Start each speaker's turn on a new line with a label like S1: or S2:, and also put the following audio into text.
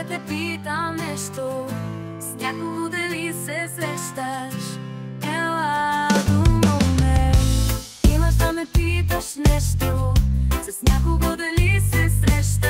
S1: те питам нещо, с някого дали се срещаш? Ела до мен. Имаш да ме питаш нещо, с някого дали се срещаш?